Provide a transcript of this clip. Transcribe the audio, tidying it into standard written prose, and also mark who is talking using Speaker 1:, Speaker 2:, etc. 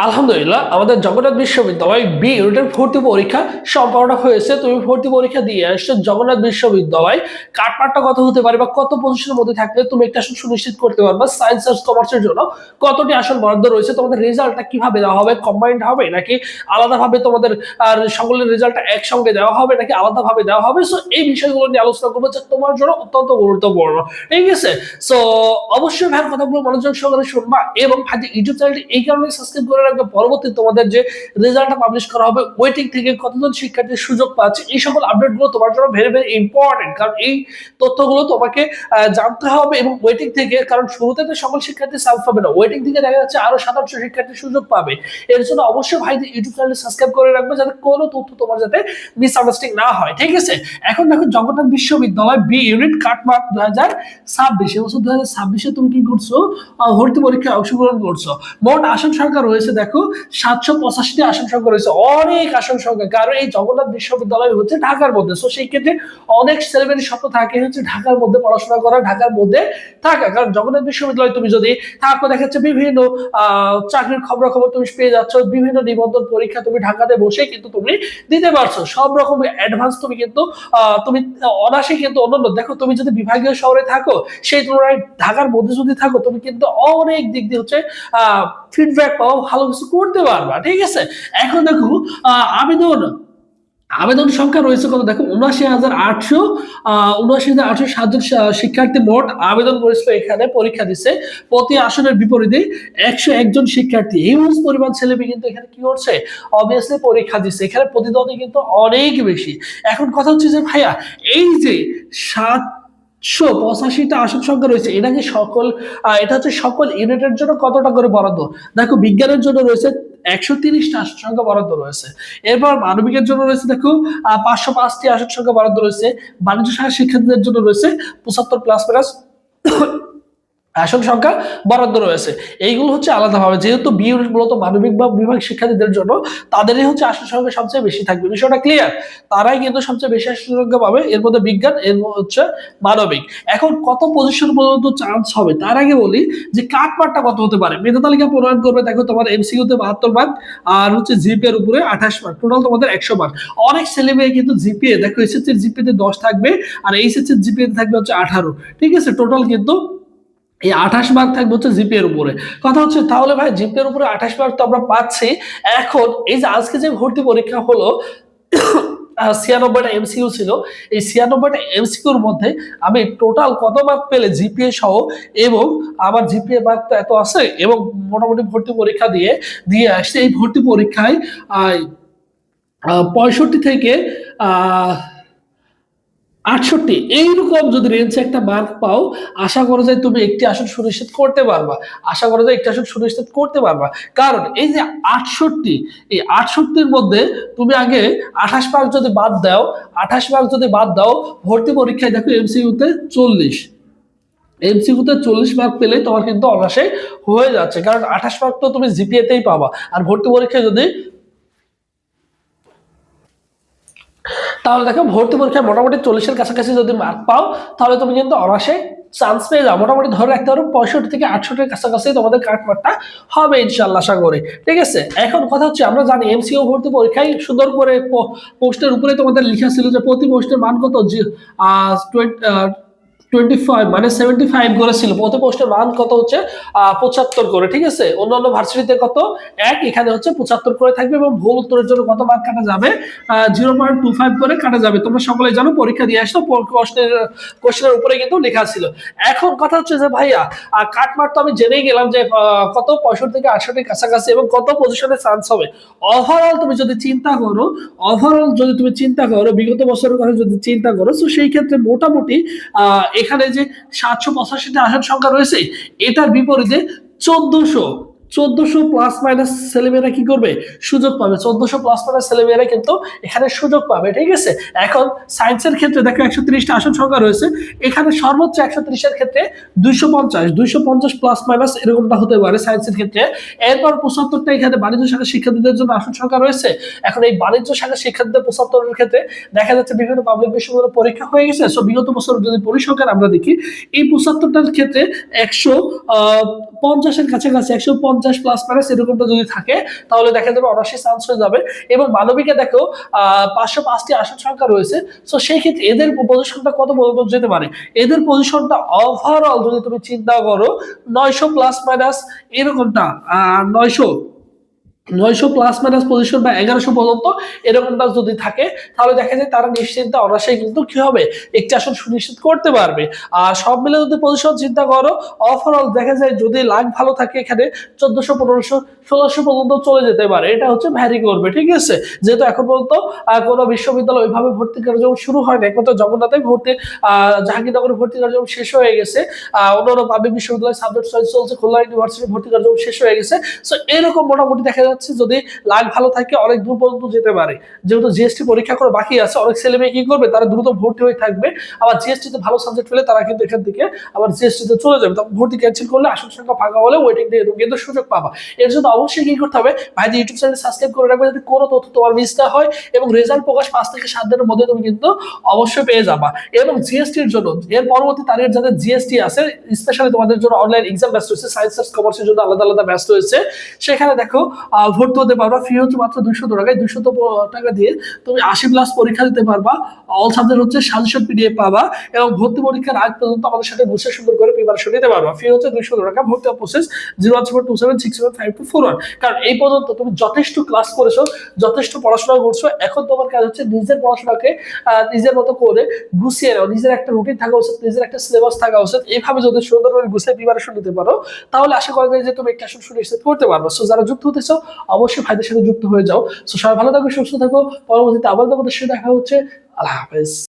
Speaker 1: আলহামদুলিল্লাহ আমাদের জগন্নাথ বিশ্ববিদ্যালয় বি ইউনিটের ভর্তি পরীক্ষা সম্পন্ন হয়েছে। তুমি ভর্তি পরীক্ষা দিয়ে আসছো জগন্নাথ বিশ্ববিদ্যালয়। কাটমার্কটা কত হতে পারে বা কত পজিশনের মধ্যে থাকলে তুমি একটা আসন সুনিশ্চিত করতে পারবা? সায়েন্স আর কমার্সের জন্য কতটি আসন বরাদ্দ রয়েছে? তোমাদের রেজাল্টটা কিভাবে দেওয়া হবে? কম্বাইন্ড হবে নাকি আলাদাভাবে তোমাদের আর সকলের রেজাল্টটা একসঙ্গে দেওয়া হবে নাকি আলাদাভাবে দেওয়া হবে? সো এই বিষয়গুলো নিয়ে আলোচনা করবো, যা তোমার জন্য অত্যন্ত গুরুত্বপূর্ণ। ঠিক আছে, সো অবশ্যই ভাইয়ের কথাগুলো মনোযোগ সহকারে শুনবা এবং ভাই ইউটিউব চ্যানেলটি এই কারণে সাবস্ক্রাইব করে রাখবে, পরবর্তী তোমাদের যে রেজাল্টটা পাবলিশ করা হবে ওয়েটিং থেকে কতজন শিক্ষার্থীর সুযোগ পাচ্ছে, এই সকল আপডেটগুলো তোমার জন্য ভেরি ভেরি ইম্পর্টেন্ট। কারণ এই তথ্যগুলো তোমাকে জানতে হবে এবং ওয়েটিং থেকে, কারণ শুরুতে তো সকল শিক্ষার্থী সার্ভ পাবে না, ওয়েটিং থেকে দেখা যাচ্ছে আরো 700 শিক্ষার্থী সুযোগ পাবে। এর জন্য অবশ্যই ভাই ইউটিউব চ্যানেলটি সাবস্ক্রাইব করে রাখবে যাতে কোনো তথ্য তোমার যাতে মিসআন্ডারস্ট্যান্ডিং না হয়। ঠিক আছে, এখন দেখো জগন্নাথ বিশ্ববিদ্যালয় বি ইউনিট কাটমার্ক 2026 এবছর 2026 তুমি কি করছো? ভর্তি পরীক্ষায় অংশগ্রহণ করছো। মোট আসন সংখ্যা রয়েছে দেখো 785টি আসন সংখ্যা রয়েছে, অনেক আসন সংখ্যা। কারণ এই জগন্নাথ বিশ্ববিদ্যালয় হচ্ছে ঢাকার মধ্যে, তো সেই ক্ষেত্রে অনেক ছেলেমেয়ের স্বপ্ন থাকে হচ্ছে ঢাকার মধ্যে পড়াশোনা করা, ঢাকার মধ্যে থাকা। কারণ জগন্নাথ বিশ্ববিদ্যালয় তুমি যদি থাকো, দেখা যাচ্ছে বিভিন্ন চাকরির খবরাখবর তুমি পেয়ে যাচ্ছ, বিভিন্ন নিবন্ধন পরীক্ষা তুমি ঢাকাতে বসে কিন্তু তুমি দিতে পারছো। সব রকম অ্যাডভান্স তুমি কিন্তু তুমি অনায়াসে কিন্তু অন্যান্য, দেখো তুমি যদি বিভাগীয় শহরে থাকো সেই তুলনায় ঢাকার মধ্যে যদি থাকো তুমি কিন্তু অনেক দিক দিয়ে হচ্ছে ফিডব্যাক পাও, ভালো কিছু করতে পারবা। ঠিক আছে, এখন দেখো আবেদন আবেদন সংখ্যা রয়েছে কত দেখো, 79,800 শিক্ষার্থী মোট আবেদন করেছিল, এখানে পরীক্ষা দিচ্ছে। প্রতি আসনের বিপরীতে 101 জন শিক্ষার্থী, হিউজ পরিমাণ ছেলে মেয়ে কিন্তু এখানে কি করছে, অবভিয়াসলি পরীক্ষা দিচ্ছে। এখানে প্রতিদ্বন্দ্বী কিন্তু অনেক বেশি। এখন কথা হচ্ছে যে ভাইয়া এই যে 785টা আসন সংখ্যা রয়েছে, এটা কি সকল এটা হচ্ছে সকল ইউনিটের জন্য কতটা করে বরাদ্দ? দেখো বিজ্ঞানের জন্য রয়েছে 130টা আসন সংখ্যা বরাদ্দ রয়েছে। এরপর মানবিকের জন্য রয়েছে দেখো 505টি আসন সংখ্যা বরাদ্দ রয়েছে। বাণিজ্য শাখার শিক্ষার্থীদের জন্য রয়েছে 75 প্লাস প্লাস আসন সংখ্যা বরাদ্দ রয়েছে। এইগুলো হচ্ছে আলাদাভাবে, যেহেতু বি ইউনিট মূলত মানবিক বা বিভাগ শিক্ষার্থীদের জন্য, তাদেরই হচ্ছে আসন সংখ্যা সবচেয়ে বেশি থাকবে। বিষয়টা ক্লিয়ার? তারাই কিন্তু সবচেয়ে বেশি আসন সংখ্যা পাবে, এর মধ্যে বিজ্ঞান, এর হচ্ছে মানবিক। এখন কত পজিশন পর্যন্ত চান্স হবে তার আগে বলি যে কাটমার্কটা কত হতে পারে। মেধা তালিকা প্রণয়ন করবে, দেখো তোমার এমসিকিউ তে 72 মার্ক আর হচ্ছে জিপিএ এর উপরে 28 মার্ক, টোটাল তোমাদের 100 মার্ক। অনেক ছেলে মেয়ে কিন্তু জিপিএ, দেখো এসএসসি জিপিএ তে 10 থাকবে আর এইচএসসি জিপিএ তে থাকবে হচ্ছে 18। ঠিক আছে, টোটাল কিন্তু এই 28 মার্ক থাকবে হচ্ছে জিপি এর উপরে। কথা হচ্ছে তাহলে ভাই জিপি এর উপরে 28 মার্ক তো আমরা পাচ্ছি। এখন এই যে আজকে যে ভর্তি পরীক্ষা হলো 96টা এমসিকিউ ছিল, এই 96টা এমসিকিউর মধ্যে আমি টোটাল কত মার্ক পেলে জিপিএ সহ, এবং আমার জিপিএ মার্ক তো এত আছে, এবং মোটামুটি ভর্তি পরীক্ষা দিয়ে দিয়ে আসছে। এই ভর্তি পরীক্ষায় 65 থেকে আহ 68 এইরকম যদি রেঞ্জে একটা মার্ক পাও, আশা করা যায় তুমি একটি আসন সুনিশ্চিত করতে পারবা। আশা করা যায় একটি আসন সুনিশ্চিত করতে পারবা। কারণ এই যে 68, এই 68-র মধ্যে তুমি আগে 28 মার্ক যদি বাদ দাও, 28 মার্ক যদি বাদ দাও, ভর্তি পরীক্ষায় দেখো এমসিইউতে 40, এমসিকিউতে 40 মার্ক পেলেই তোমার কিন্তু অনায়াসে হয়ে যাচ্ছে। কারণ 28 মার্ক তো তুমি জিপিএতেই পাবা, আর ভর্তি পরীক্ষায় যদি, তাহলে দেখো ভর্তি পরীক্ষায় মোটামুটি 40-এর কাছাকাছি যদি মার্ক পাও, তাহলে তুমি কিন্তু অনায়াসে চান্স পেয়ে যাও। মোটামুটি ধরে রাখতে পারো 65 থেকে 68-এর কাছাকাছি তোমাদের কাটমার্কটা হবে ইনশাল্লাহ, আশা করি। ঠিক আছে, এখন কথা হচ্ছে আমরা জানি এমসিও ভর্তি পরীক্ষায় সুন্দর করে পোস্টের উপরে তোমাদের লেখা ছিল যে প্রতি পোস্টের মান কত, 25 মানে 75 করেছিল, প্রতি পোস্টের মান কত হচ্ছে 75 করে। ঠিক আছে, অন্যান্য ভার্সিটিতে কত 1, এখানে হচ্ছে 75 করে থাকবে। এবং ভুল উত্তরের জন্য কত মার্ক কাটা যাবে, 0.25 করে কাটা যাবে। তোমরা সকলে জানো, পরীক্ষা দিয়ে আসতো, কোশ্চেনের উপরে কিন্তু লেখা ছিল। এখন কথা হচ্ছে যে ভাইয়া কাটমার্ক তো আমি জেনেই গেলাম যে কত 65 থেকে 68 কাছাকাছি এবং কত পজিশনে চান্স হবে। ওভারঅল তুমি যদি চিন্তা করো, বিগত বছরের কথা যদি চিন্তা করো, তো সেই ক্ষেত্রে মোটামুটি এখানে যে 785টা আসন সংখ্যা রয়েছে, এটার বিপরীতে 1400 প্লাস মাইনাস ছেলেমেয়েরা কি করবে, সুযোগ পাবে। 1400 প্লাস মাইনাস ছেলেমেয়েরা কিন্তু এখানে সুযোগ পাবে। ঠিক আছে, এখন সায়েন্সের ক্ষেত্রে দেখো 130টা আসন সংখ্যা রয়েছে, এখানে সর্বোচ্চ 130-এর ক্ষেত্রে 250 প্লাস মাইনাস এরকমটা হতে পারে সায়েন্সের ক্ষেত্রে। এরপর 75টা এখানে বাণিজ্য শাখার শিক্ষার্থীদের জন্য আসন সংখ্যা রয়েছে। এখন এই বাণিজ্য শাখার শিক্ষার্থীদের 75-এর ক্ষেত্রে দেখা যাচ্ছে বিভিন্ন পাবলিক বিশ্ববিদ্যালয়ের পরীক্ষা হয়ে গেছে। সো বিগত বছর যদি পরিসংখ্যান আমরা দেখি, এই 75টার ক্ষেত্রে 150-এর কাছাকাছি, 150 50 প্লাস মাইনাস এরকমটা যদি থাকে তাহলে দেখা যাবে অনার্সে চান্স হয়ে যাবে। এবং মানবিকে দেখো 505টি আসন সংখ্যা রয়েছে। সো সেই ক্ষেত্রে এদের পজিশনটা কত পর্যন্ত যেতে পারে, এদের পজিশনটা ওভারঅল যদি তুমি চিন্তা করো 900 প্লাস মাইনাস এরকমটা 900 প্লাস মাইনাস পজিশন বা 1100 পর্যন্ত এরকমটা যদি থাকে তাহলে দেখা যায় তারা নিশ্চিন্তে অনার্সে কিন্তু কি হবে একটি আসন সুনিশ্চিত করতে পারবে। আর সব মিলে যদি পজিশন চিন্তা করো ওভারঅল দেখা যায় যদি লাক ভালো থাকে এখানে 1400 1500 1600 পর্যন্ত চলে যেতে পারে, এটা হচ্ছে ভ্যারি করবে। ঠিক আছে, যেহেতু এখন পর্যন্ত কোনো বিশ্ববিদ্যালয় ওইভাবে ভর্তি কার্যক্রম শুরু হয় না, একমাত্র জগন্নাথে ভর্তি জাহাঙ্গীরনগরে ভর্তি কার্যক্রম শেষ হয়ে গেছে, অন্যান্য পাবলিক বিশ্ববিদ্যালয় সাবজেক্ট চয়েস চলছে, খুলনা ইউনিভার্সিটি ভর্তি কার্যক্রম শেষ হয়ে গেছে। সো এরকম মোটামুটি দেখা যাচ্ছে যদি লাক ভালো থাকে অনেক দূর পর্যন্ত যেতে পারে। যেহেতু জিএসটি পরীক্ষা করে বাকি আছে, অনেক ছেলে মেয়ে কি করবে তারা দ্রুত ভর্তি হয়ে থাকবে, আবার জিএসটি তে ভালো সাবজেক্ট পেলে তারা কিন্তু এখান থেকে আবার জিএসটি তে চলে যাবে, তখন ভর্তি ক্যান্সেল করলে আসন সংখ্যা ফাঁকা হলে ওয়েটিং দিয়ে তুমি কিন্তু সুযোগ পাবা। এর জন্য অবশ্যই কি করতে হবে, ভাইদের ইউটিউব চ্যানেল সাবস্ক্রাইব করে রাখবে যাতে কোনো তথ্য তোমার মিস না হয়, এবং রেজাল্ট প্রকাশ 5 থেকে 7 দিনের মধ্যে তুমি কিন্তু অবশ্যই পেয়ে যাবা। এবং জিএসটির জন্য এর পরবর্তী তারিখের যাদের জিএসটি আছে স্পেশালি তোমাদের জন্য অনলাইন এক্সাম ব্যাচ রয়েছে, সায়েন্স আর্টস কমার্সের জন্য আলাদা আলাদা ব্যাচ রয়েছে, সেখানে দেখো ভর্তি হতে পারবা। ফি হচ্ছে মাত্র 200 টাকায়, 200 টাকা দিয়ে তুমি 80 প্লাস পরীক্ষা দিতে পারবা। অল সাবজেক্ট হচ্ছে সাজেশন পিডিএফ পাবা, এবং ভর্তি পরীক্ষার আগ পর্যন্ত আমাদের সাথে বসে সুন্দর করে প্রিপারেশন নিতে পারবা। ফি হচ্ছে 200 টাকা। ভর্তি প্রসেস 01727675241। কারণ এই পর্যন্ত তুমি যথেষ্ট ক্লাস করেছো, যথেষ্ট পড়াশোনা করছো, এখন তোমার কাজ হচ্ছে নিজের পড়াশোনাকে নিজের মতো করে গুছিয়ে নাও। নিজের একটা রুটিন থাকা উচিত, নিজের একটা সিলেবাস থাকা উচিত। এইভাবে যদি সুন্দর করে গুছিয়ে প্রিপারেশন নিতে পারো তাহলে আশা করা যায় যে তুমি একটা আসন সুনিশ্চিত করতে পারবে। সো যারা যুক্ত হতেছো অবশ্যই ভাইদের সাথে যুক্ত হয়ে যাও। সো সবাই ভালো থাকো, সুস্থ থাকো। পরবর্তীতে আবার তোমাদের সাথে দেখা হচ্ছে। আল্লাহ হাফেজ।